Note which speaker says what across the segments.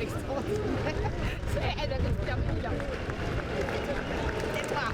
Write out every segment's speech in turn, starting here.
Speaker 1: extraordinaire. Elle avait terminé là. C'est pas.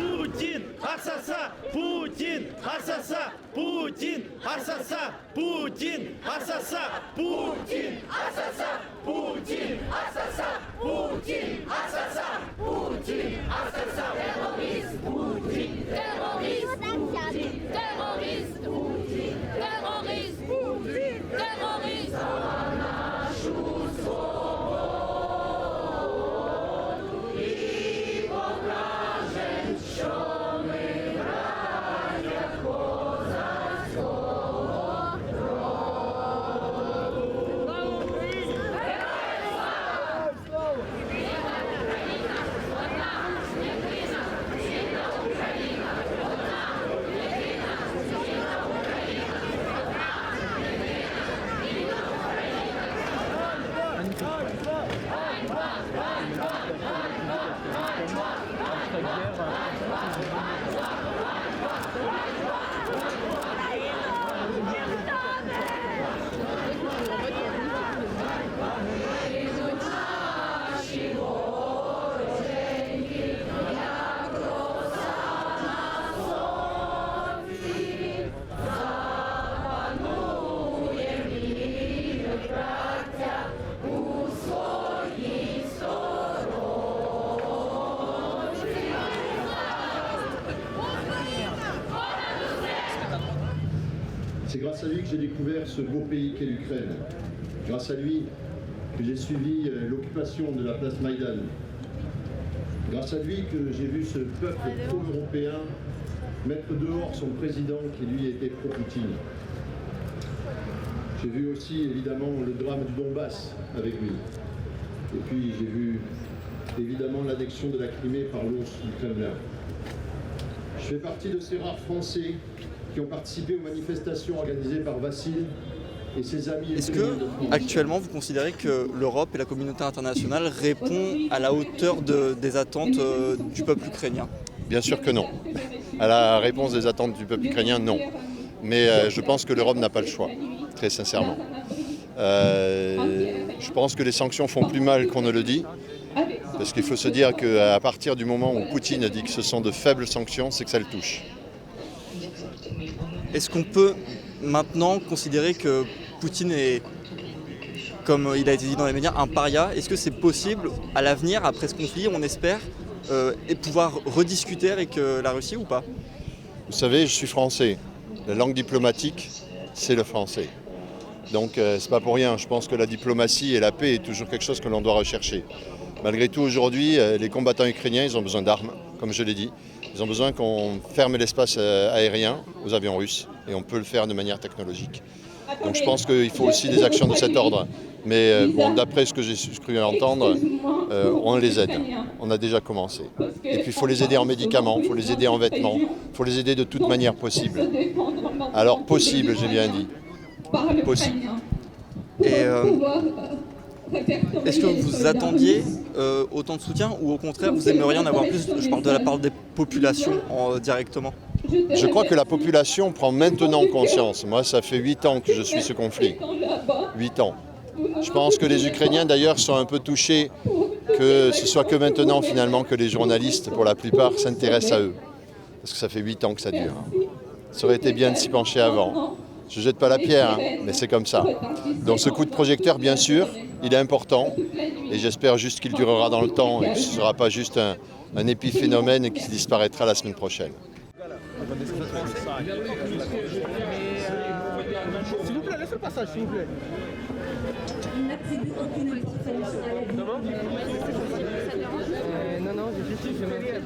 Speaker 2: Путин, assassin, Poutine, assassin, Poutine, assassin, Poutine, assassin, Poutine, assassin, Poutine, assassin, Poutine, assassin, Poutine, assassin, terroriste, Poutine, terroriste, Poutine, terroriste, Poutine, terroriste, Poutine, terroriste.
Speaker 3: C'est grâce à lui que j'ai découvert ce beau pays qu'est l'Ukraine. Grâce à lui que j'ai suivi l'occupation de la place Maïdan. Grâce à lui que j'ai vu ce peuple pro-européen mettre dehors son président qui lui était pro-Poutine. J'ai vu aussi évidemment le drame du Donbass avec lui. Et puis j'ai vu évidemment l'annexion de la Crimée par l'ours du Kremlin. Je fais partie de ces rares Français qui ont participé aux manifestations organisées par Vassil et ses amis.
Speaker 4: Est-ce que, actuellement, vous considérez que l'Europe et la communauté internationale répondent à la hauteur des attentes du peuple ukrainien?
Speaker 5: Bien sûr que non. À la réponse des attentes du peuple ukrainien, non. Mais je pense que l'Europe n'a pas le choix, très sincèrement. Je pense que les sanctions font plus mal qu'on ne le dit. Parce qu'il faut se dire qu'à partir du moment où Poutine dit que ce sont de faibles sanctions, c'est que ça le touche.
Speaker 4: Est-ce qu'on peut maintenant considérer que Poutine est, comme il a été dit dans les médias, un paria? Est-ce que c'est possible à l'avenir, après ce conflit, on espère, et pouvoir rediscuter avec la Russie ou pas?
Speaker 5: Vous savez, je suis français. La langue diplomatique, c'est le français. Donc c'est pas pour rien. Je pense que la diplomatie et la paix est toujours quelque chose que l'on doit rechercher. Malgré tout, aujourd'hui, les combattants ukrainiens, ils ont besoin d'armes, comme je l'ai dit. Ils ont besoin qu'on ferme l'espace aérien aux avions russes, et on peut le faire de manière technologique. Donc je pense qu'il faut aussi des actions de cet ordre. Mais bon, d'après ce que j'ai cru entendre, on les aide. On a déjà commencé. Et puis il faut les aider en médicaments, il faut les aider en vêtements, il faut les aider de toute manière possible. Alors possible, j'ai bien dit. Possible.
Speaker 4: Et est-ce que vous attendiez autant de soutien ou au contraire vous aimeriez en avoir plus? Je parle de la part des populations directement.
Speaker 5: Je crois que la population prend maintenant conscience. Moi, ça fait 8 ans que je suis ce conflit. 8 ans. Je pense que les Ukrainiens d'ailleurs sont un peu touchés que ce soit que maintenant finalement que les journalistes, pour la plupart, s'intéressent à eux. Parce que ça fait 8 ans que ça dure. Ça aurait été bien de s'y pencher avant. Je ne jette pas la pierre, hein, mais c'est comme ça. Donc ce coup de projecteur, bien sûr, il est important. Et j'espère juste qu'il durera dans le temps et que ce ne sera pas juste un épiphénomène qui disparaîtra la semaine prochaine.
Speaker 2: S'il vous plaît, laissez le passage, s'il vous plaît.
Speaker 6: Non, j'ai juste, je me fais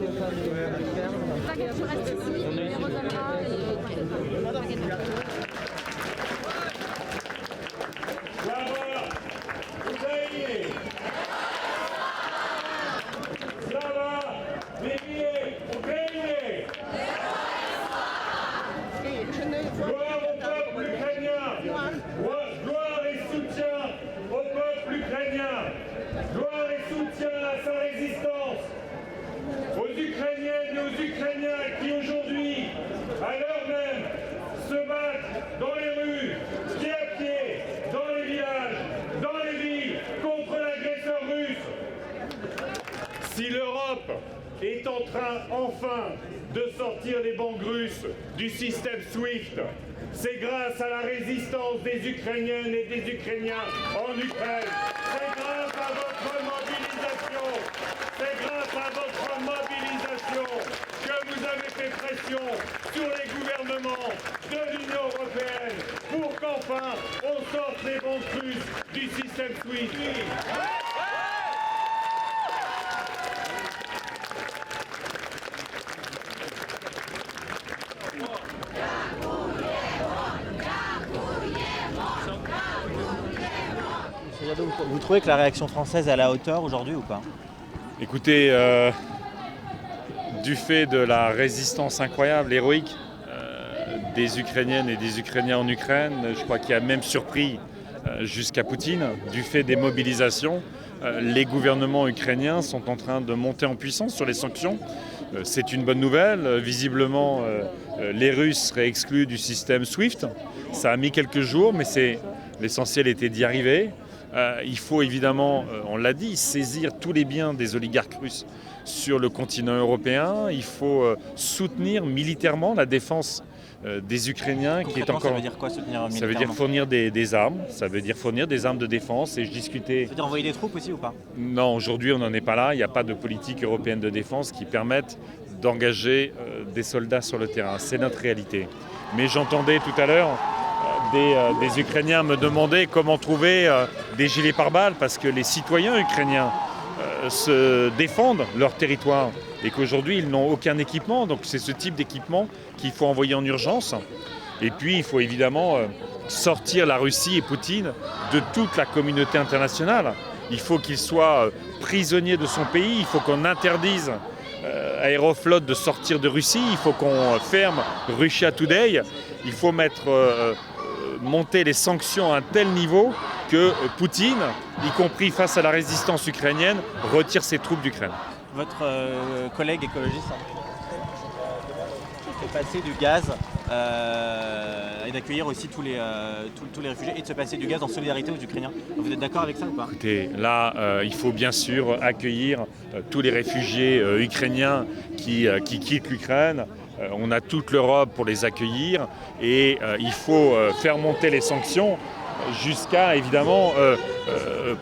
Speaker 6: enfin de sortir les banques russes du système SWIFT. C'est grâce à la résistance des Ukrainiennes et des Ukrainiens en Ukraine. C'est grâce à votre mobilisation. C'est grâce à votre mobilisation que vous avez fait pression sur les gouvernements de l'Union européenne pour qu'enfin on sorte les banques russes du système SWIFT.
Speaker 7: Vous trouvez que la réaction française est à la hauteur aujourd'hui ou pas?
Speaker 6: Écoutez, du fait de la résistance incroyable, héroïque des Ukrainiennes et des Ukrainiens en Ukraine, je crois qu'il a même surpris jusqu'à Poutine, du fait des mobilisations, les gouvernements ukrainiens sont en train de monter en puissance sur les sanctions. C'est une bonne nouvelle. Visiblement, les Russes seraient exclus du système SWIFT. Ça a mis quelques jours, mais l'essentiel était d'y arriver. Il faut évidemment, on l'a dit, saisir tous les biens des oligarques russes sur le continent européen. Il faut soutenir militairement la défense des Ukrainiens qui est encore...
Speaker 7: Ça veut dire quoi, soutenir militairement?
Speaker 6: Ça veut dire fournir des armes, ça veut dire fournir des armes de défense. Et je discutais...
Speaker 7: Ça veut dire envoyer des troupes aussi ou pas?
Speaker 6: Non, aujourd'hui on n'en est pas là. Il n'y a pas de politique européenne de défense qui permette d'engager des soldats sur le terrain. C'est notre réalité. Mais j'entendais tout à l'heure des Ukrainiens me demander comment trouver des gilets pare-balles parce que les citoyens ukrainiens se défendent leur territoire et qu'aujourd'hui ils n'ont aucun équipement. Donc c'est ce type d'équipement qu'il faut envoyer en urgence. Et puis il faut évidemment sortir la Russie et Poutine de toute la communauté internationale. Il faut qu'il soit prisonnier de son pays, il faut qu'on interdise Aeroflot de sortir de Russie, il faut qu'on ferme Russia Today, il faut monter les sanctions à un tel niveau que Poutine, y compris face à la résistance ukrainienne, retire ses troupes d'Ukraine.
Speaker 7: Votre collègue écologiste qui fait passer du gaz et d'accueillir aussi tous les réfugiés et de se passer du gaz en solidarité aux Ukrainiens. Vous êtes d'accord avec ça ou pas?
Speaker 6: Écoutez, là, il faut bien sûr accueillir tous les réfugiés ukrainiens qui quittent l'Ukraine. On a toute l'Europe pour les accueillir et il faut faire monter les sanctions jusqu'à évidemment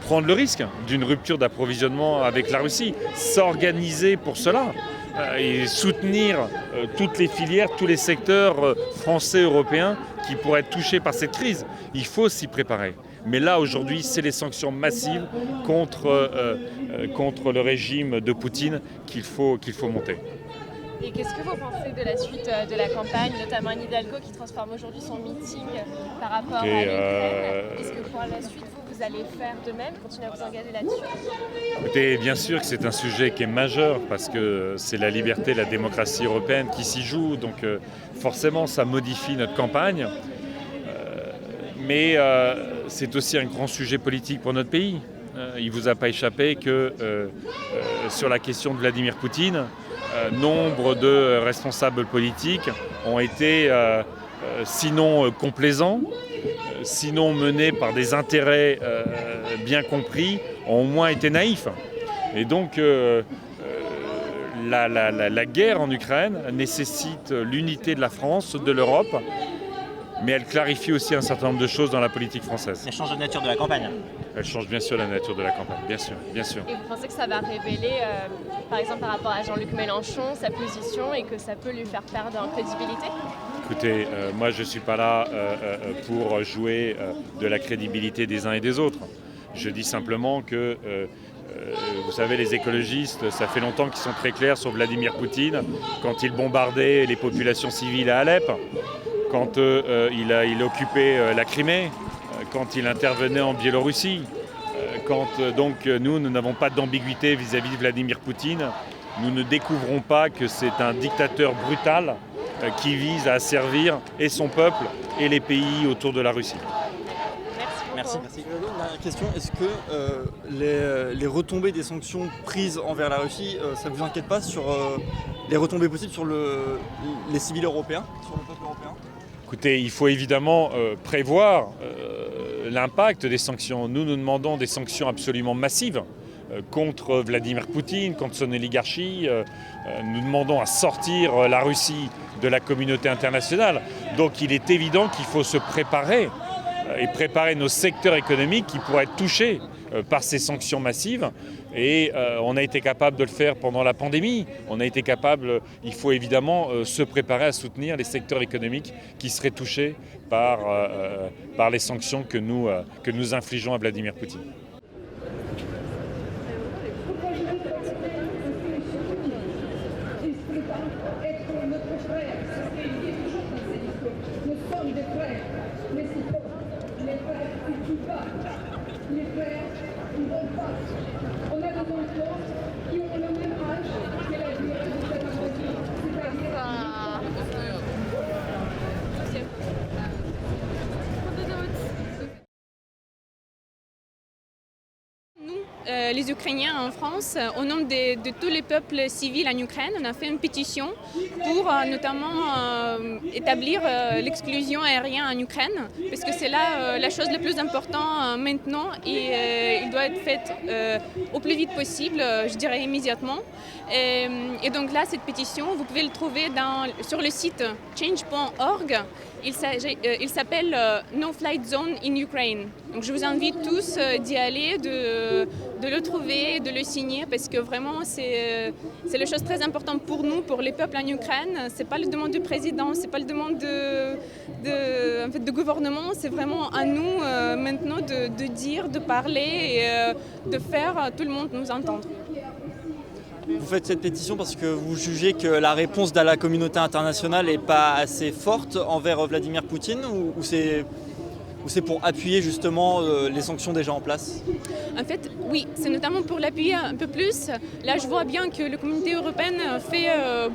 Speaker 6: prendre le risque d'une rupture d'approvisionnement avec la Russie, s'organiser pour cela et soutenir toutes les filières, tous les secteurs français, européens qui pourraient être touchés par cette crise. Il faut s'y préparer. Mais là, aujourd'hui, c'est les sanctions massives contre le régime de Poutine qu'il faut monter.
Speaker 1: Et qu'est-ce que vous pensez de la suite de la campagne, notamment Anne Hidalgo qui transforme aujourd'hui son meeting par rapport à l'Ukraine? Est-ce que pour la suite, vous allez faire de même, continuer à vous engager là-dessus?
Speaker 6: Écoutez, bien sûr que c'est un sujet qui est majeur parce que c'est la liberté, la démocratie européenne qui s'y joue. Donc forcément, ça modifie notre campagne. Mais c'est aussi un grand sujet politique pour notre pays. Il ne vous a pas échappé que sur la question de Vladimir Poutine, nombre de responsables politiques ont été sinon complaisants, sinon menés par des intérêts bien compris, ont au moins été naïfs. Et donc la guerre en Ukraine nécessite l'unité de la France, de l'Europe, mais elle clarifie aussi un certain nombre de choses dans la politique française.
Speaker 7: Elle change la nature de la campagne.
Speaker 6: Elle change bien sûr la nature de la campagne, bien sûr, bien sûr.
Speaker 1: Et vous pensez que ça va révéler, par exemple par rapport à Jean-Luc Mélenchon, sa position et que ça peut lui faire perdre en crédibilité?
Speaker 6: Écoutez, moi je ne suis pas là pour jouer de la crédibilité des uns et des autres. Je dis simplement que, vous savez, les écologistes, ça fait longtemps qu'ils sont très clairs sur Vladimir Poutine quand il bombardait les populations civiles à Alep, quand il occupait la Crimée, quand il intervenait en Biélorussie, quand donc nous n'avons pas d'ambiguïté vis-à-vis de Vladimir Poutine, nous ne découvrons pas que c'est un dictateur brutal qui vise à asservir et son peuple et les pays autour de la Russie.
Speaker 7: Merci.
Speaker 4: Dernière question, est-ce que les retombées des sanctions prises envers la Russie, ça ne vous inquiète pas sur les retombées possibles sur les civils européens, sur le peuple européen?
Speaker 6: Écoutez, il faut évidemment prévoir l'impact des sanctions. Nous demandons des sanctions absolument massives contre Vladimir Poutine, contre son oligarchie. Nous demandons à sortir la Russie de la communauté internationale. Donc il est évident qu'il faut se préparer et préparer nos secteurs économiques qui pourraient être touchés par ces sanctions massives. Et on a été capable de le faire pendant la pandémie. Il faut évidemment se préparer à soutenir les secteurs économiques qui seraient touchés par les sanctions que nous infligeons à Vladimir Poutine.
Speaker 8: Les Ukrainiens en France, au nom de tous les peuples civils en Ukraine, on a fait une pétition pour notamment établir l'exclusion aérienne en Ukraine, parce que c'est là la chose la plus importante maintenant et il doit être fait au plus vite possible, je dirais immédiatement. Et donc là, cette pétition, vous pouvez le trouver sur le site change.org. Il s'appelle No Flight Zone in Ukraine. Donc je vous invite tous d'y aller, de le trouver, de le signer, parce que vraiment c'est la chose très importante pour nous, pour les peuples en Ukraine. C'est pas la demande du président, c'est pas la demande de gouvernement, c'est vraiment à nous maintenant de dire, de parler et de faire tout le monde nous entendre.
Speaker 4: Vous faites cette pétition parce que vous jugez que la réponse de la communauté internationale n'est pas assez forte envers Vladimir Poutine ou c'est pour appuyer justement les sanctions déjà en place?
Speaker 8: En fait, oui, c'est notamment pour l'appuyer un peu plus. Là, je vois bien que la communauté européenne fait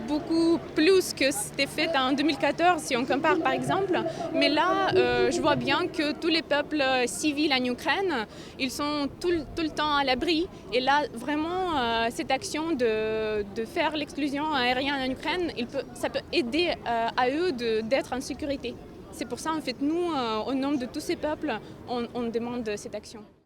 Speaker 8: beaucoup plus que c'était fait en 2014, si on compare par exemple. Mais là, je vois bien que tous les peuples civils en Ukraine, ils sont tout le temps à l'abri. Et là, vraiment, cette action de faire l'exclusion aérienne en Ukraine, ça peut aider à eux d'être en sécurité. C'est pour ça, en fait, nous, au nom de tous ces peuples, on demande cette action.